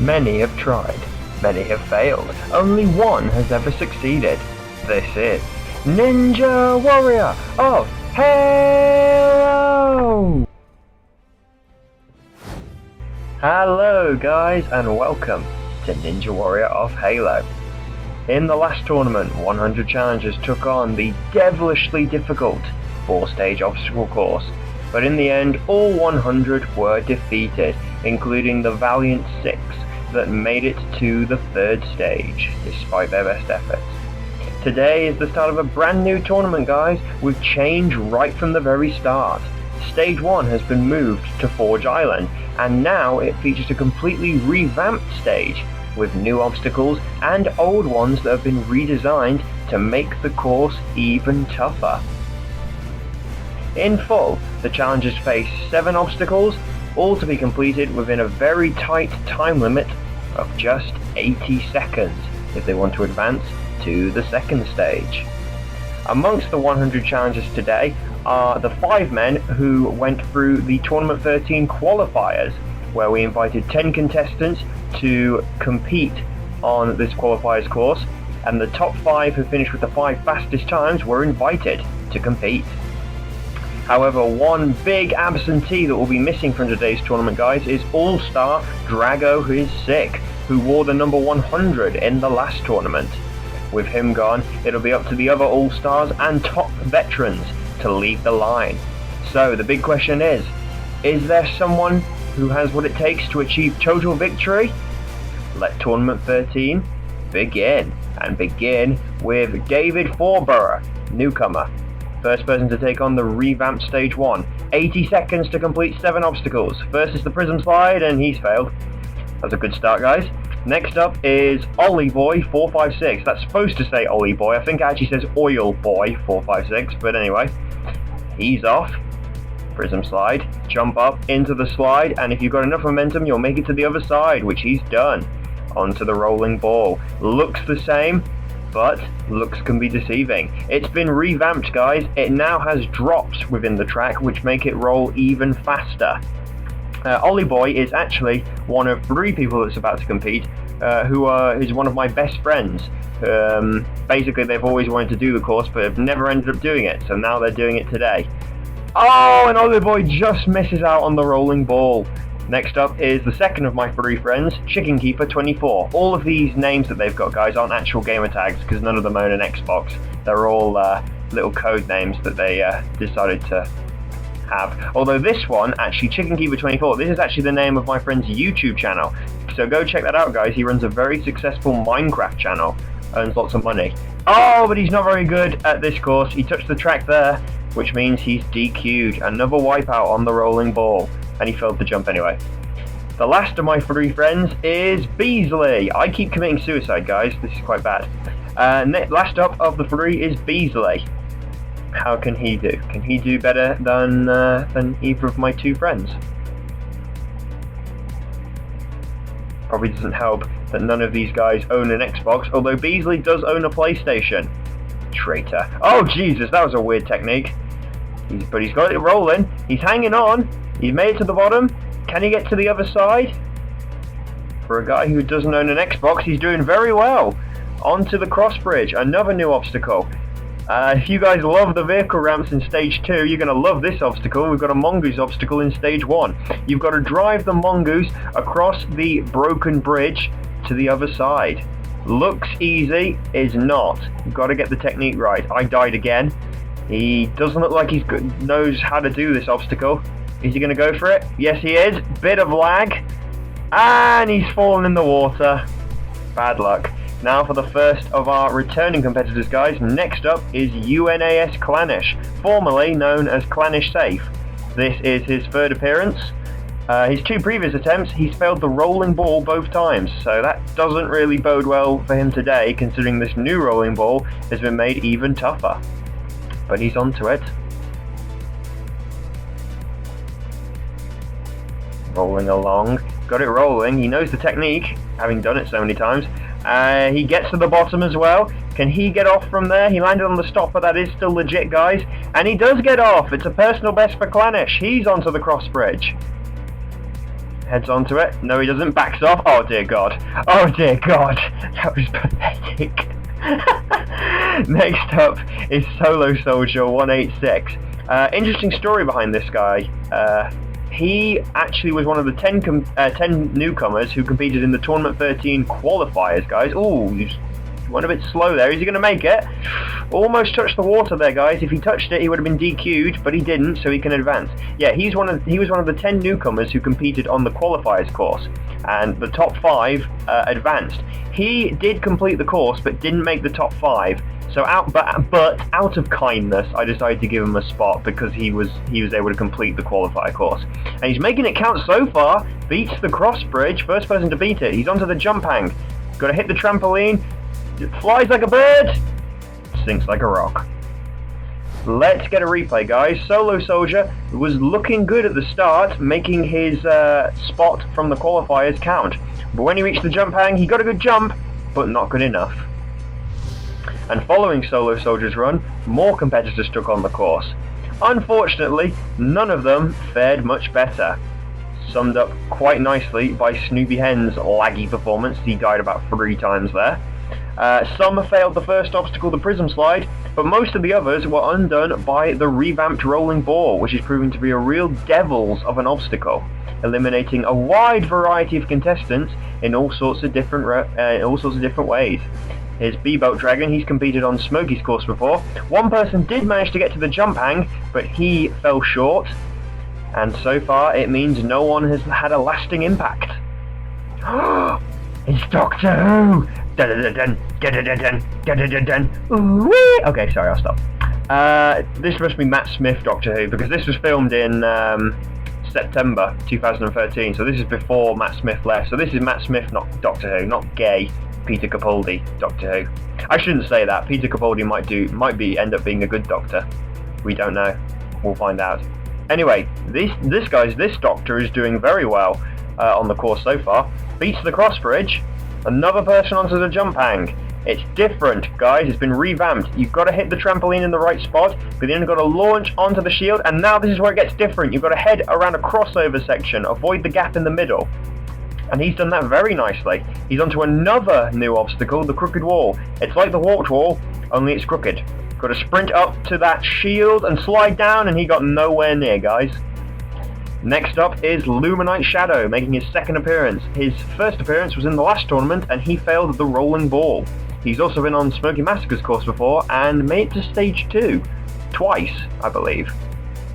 Many have tried, many have failed, only one has ever succeeded. This is Ninja Warrior of Halo! Hello guys and welcome to Ninja Warrior of Halo. In the last tournament, 100 challengers took on the devilishly difficult 4-stage obstacle course, but in the end all 100 were defeated, including the valiant 6 that made it to the 3rd stage, despite their best efforts. Today is the start of a brand new tournament guys, with change right from the very start. Stage 1 has been moved to Forge Island, and now it features a completely revamped stage, with new obstacles and old ones that have been redesigned to make the course even tougher. In full, the challengers face 7 obstacles, all to be completed within a very tight time limit of just 80 seconds if they want to advance to the 2nd stage. Amongst the 100 challengers today are the 5 men who went through the Tournament 13 qualifiers, where we invited 10 contestants to compete on this qualifiers course, and the top 5 who finished with the 5 fastest times were invited to compete. However, one big absentee that will be missing from today's tournament guys is All-Star Drago, who is sick, who wore the number 100 in the last tournament. With him gone, it'll be up to the other All-Stars and top veterans to lead the line. So the big question is there someone who has what it takes to achieve total victory? Let Tournament 13 begin, and begin with David Forborough, newcomer. First person to take on the revamped Stage 1. 80 seconds to complete 7 obstacles. First is the Prism Slide, and he's failed. That's a good start, guys. Next up is Ollie Boy 456. That's supposed to say Ollie Boy. I think it actually says Oil Boy 456, but anyway. He's off. Prism Slide. Jump up into the slide, and if you've got enough momentum, you'll make it to the other side, which he's done. Onto the rolling ball. Looks the same, but looks can be deceiving. It's been revamped, guys. It now has drops within the track, which make it roll even faster. Ollie Boy is actually one of 3 people that's about to compete, who's one of my best friends. Basically, they've always wanted to do the course, but have never ended up doing it, so now they're doing it today. Oh, and Ollie Boy just misses out on the rolling ball. Next up is the second of my 3 friends, Chicken Keeper 24. All of these names that they've got, guys, aren't actual gamer tags, because none of them own an Xbox. They're all little code names that they decided to have. Although this one, actually, Chicken Keeper 24, this is actually the name of my friend's YouTube channel. So go check that out, guys. He runs a very successful Minecraft channel, earns lots of money. Oh, but he's not very good at this course. He touched the track there, which means he's DQ'd. Another wipeout on the rolling ball, and he failed to jump anyway. The last of my 3 friends is Beasley. I keep committing suicide, guys. This is quite bad. Last up of the 3 is Beasley. How can he do? Can he do better than either of my 2 friends? Probably doesn't help that none of these guys own an Xbox, although Beasley does own a PlayStation. Traitor. Oh Jesus, that was a weird technique. But he's got it rolling. He's hanging on. He's made it to the bottom. Can he get to the other side? For a guy who doesn't own an Xbox, he's doing very well. Onto the Crossbridge, another new obstacle. If you guys love the vehicle ramps in Stage 2, you're going to love this obstacle. We've got a Mongoose obstacle in Stage 1. You've got to drive the Mongoose across the broken bridge to the other side. Looks easy, is not. You've got to get the technique right. I died again. He doesn't look like he knows how to do this obstacle. Is he going to go for it? Yes, he is. Bit of lag. And he's fallen in the water. Bad luck. Now for the first of our returning competitors, guys. Next up is UNAS Clanish, formerly known as Clanish Safe. This is his 3rd appearance. His 2 previous attempts, he's failed the rolling ball both times, so that doesn't really bode well for him today, considering this new rolling ball has been made even tougher. But he's onto it. Rolling along. Got it rolling. He knows the technique, having done it so many times. He gets to the bottom as well. Can he get off from there? He landed on the stop, but that is still legit, guys. And he does get off. It's a personal best for Clanish. He's onto the Crossbridge. Heads onto it. No, he doesn't. Backs off. Oh, dear God. Oh, dear God. That was pathetic. Next up is Solo Soldier 186. Interesting story behind this guy. He actually was one of the 10 newcomers who competed in the Tournament 13 qualifiers, guys. Ooh, he's went a bit slow there. Is he going to make it? Almost touched the water there, guys. If he touched it, he would have been DQ'd, but he didn't, so he can advance. Yeah, he was one of the 10 newcomers who competed on the qualifiers course, and the top 5 advanced. He did complete the course, but didn't make the top 5. So but out of kindness, I decided to give him a spot because he was able to complete the qualifier course, and he's making it count so far. Beats the Crossbridge, first person to beat it. He's onto the jump hang. Got to hit the trampoline. It flies like a bird, sinks like a rock. Let's get a replay, guys. Solo Soldier was looking good at the start, making his spot from the qualifiers count. But when he reached the jump hang, he got a good jump, but not good enough. And following Solo Soldier's run, more competitors took on the course. Unfortunately, none of them fared much better. Summed up quite nicely by Snoopy Hen's laggy performance. He died about 3 times there. Some failed the first obstacle, the prism slide, but most of the others were undone by the revamped rolling ball, which is proving to be a real devils of an obstacle, eliminating a wide variety of contestants in all sorts of different ways. Here's B-Boat Dragon. He's competed on Smokey's course before. One person did manage to get to the jump hang, but he fell short, and so far it means no one has had a lasting impact. It's Doctor Who! Okay, sorry, I'll stop. This must be Matt Smith Doctor Who, because this was filmed in September 2013, so this is before Matt Smith left. So this is Matt Smith, not Doctor Who, not gay Peter Capaldi Doctor Who. I shouldn't say that. Peter Capaldi might end up being a good doctor. We don't know. We'll find out. Anyway, this Doctor is doing very well on the course so far. Beats the Crossbridge. Another person onto the jump hang. It's different, guys. It's been revamped. You've got to hit the trampoline in the right spot, but then you've got to launch onto the shield, and now this is where it gets different. You've got to head around a crossover section, avoid the gap in the middle. And he's done that very nicely. He's onto another new obstacle, the crooked wall. It's like the warped wall, only it's crooked. Got to sprint up to that shield and slide down, and he got nowhere near, guys. Next up is Luminite Shadow, making his second appearance. His first appearance was in the last tournament, and he failed the rolling ball. He's also been on Smoky Massacre's course before, and made it to stage 2. Twice, I believe.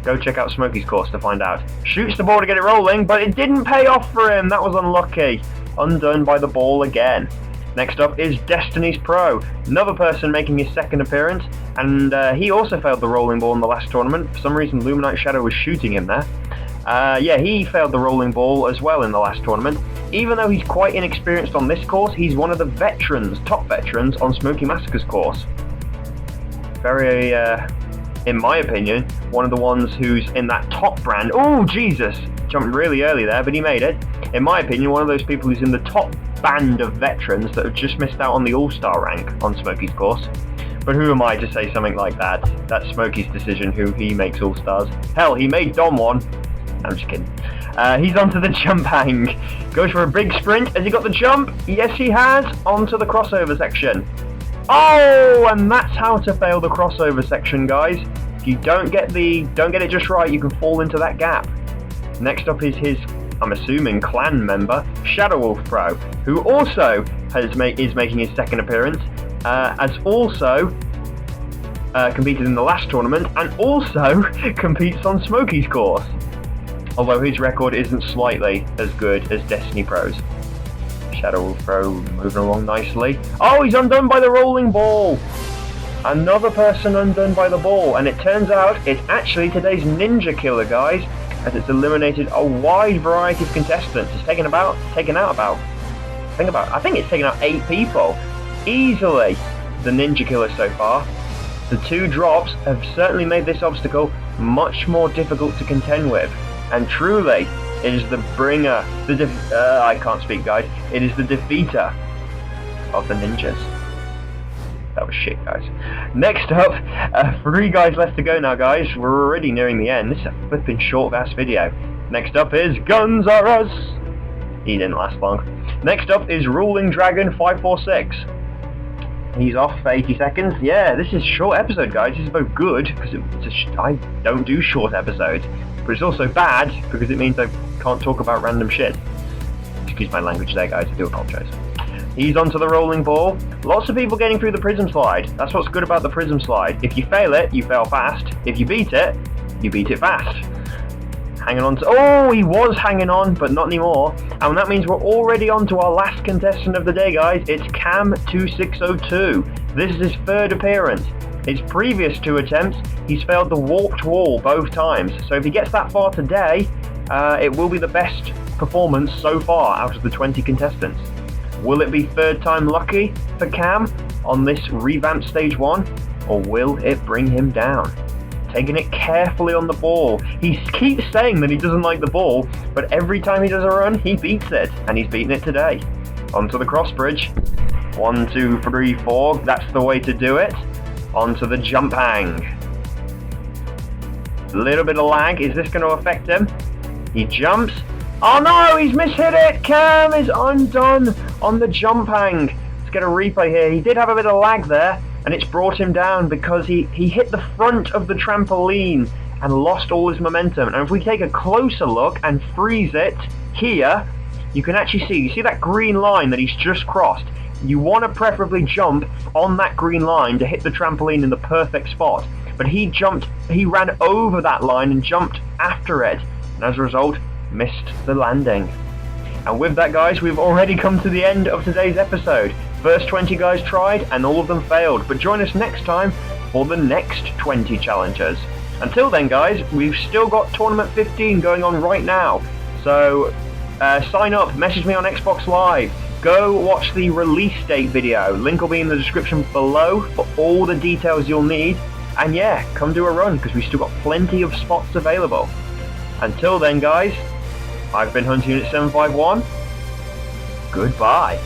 Go check out Smokey's course to find out. Shoots the ball to get it rolling, but it didn't pay off for him. That was unlucky. Undone by the ball again. Next up is Destiny's Pro, another person making his second appearance, and he also failed the rolling ball in the last tournament. For some reason, Luminite Shadow was shooting him there. Yeah, he failed the rolling ball as well in the last tournament. Even though he's quite inexperienced on this course, he's one of the veterans, top veterans, on Smoky Massacre's course. Very, in my opinion, one of the ones who's in that top brand. Oh, Jesus! Jumped really early there, but he made it. In my opinion, one of those people who's in the top band of veterans that have just missed out on the All-Star rank on Smokey's course. But who am I to say something like that? That's Smokey's decision who he makes All-Stars. Hell, he made Dom one. I'm just kidding. He's onto the jump hang. Goes for a big sprint. Has he got the jump? Yes, he has. Onto the crossover section. Oh, and that's how to fail the crossover section, guys. If you don't get it just right, you can fall into that gap. Next up is his, I'm assuming, clan member, Shadow Wolf Pro, who also is making his second appearance, has also competed in the last tournament, and also competes on Smokey's course. Although his record isn't slightly as good as Destiny Pro's. Shadow Wolf Pro moving along nicely. Oh, he's undone by the rolling ball! Another person undone by the ball, and it turns out it's actually today's Ninja Killer, guys, as it's eliminated a wide variety of contestants. It's taken out about, I think it's taken out 8 people. Easily the Ninja Killer so far. The 2 drops have certainly made this obstacle much more difficult to contend with. And truly, it is the bringer, I can't speak, guys. It is the defeater of the ninjas. That was shit, guys. Next up, 3 guys left to go now, guys. We're already nearing the end. This is a flipping short-ass video. Next up is Guns R Us. He didn't last long. Next up is Ruling Dragon 546. He's off for 80 seconds. Yeah, this is a short episode, guys. This is both good, because I don't do short episodes, but it's also bad, because it means I can't talk about random shit. Excuse my language there, guys. I do apologise. He's onto the rolling ball. Lots of people getting through the prism slide. That's what's good about the prism slide. If you fail it, you fail fast. If you beat it fast. Hanging on to... Oh, he was hanging on, but not anymore. And that means we're already on to our last contestant of the day, guys. It's Cam2602. This is his third appearance. His previous 2 attempts, he's failed the warped wall both times. So if he gets that far today, it will be the best performance so far out of the 20 contestants. Will it be third time lucky for Cam on this revamped stage 1, or will it bring him down? Taking it carefully on the ball. He keeps saying that he doesn't like the ball, but every time he does a run, he beats it, and he's beaten it today. Onto the Crossbridge. 1, 2, 3, 4. That's the way to do it. Onto the jump hang. A little bit of lag. Is this going to affect him? He jumps. Oh no, he's mishit it! Cam is undone on the jump hang. Let's get a replay here. He did have a bit of lag there, and it's brought him down because he hit the front of the trampoline and lost all his momentum. And if we take a closer look and freeze it here, you can actually see, you see that green line that he's just crossed? You want to preferably jump on that green line to hit the trampoline in the perfect spot. But he ran over that line and jumped after it, and as a result, missed the landing. And with that, guys, we've already come to the end of today's episode. First 20 guys tried and all of them failed, but join us next time for the next 20 challengers. Until then, guys, we've still got Tournament 15 going on right now, so sign up, message me on Xbox Live, go watch the release date video, link will be in the description below for all the details you'll need, and yeah, come do a run because we've still got plenty of spots available. Until then, guys, I've been Hunter Unit 751. Goodbye.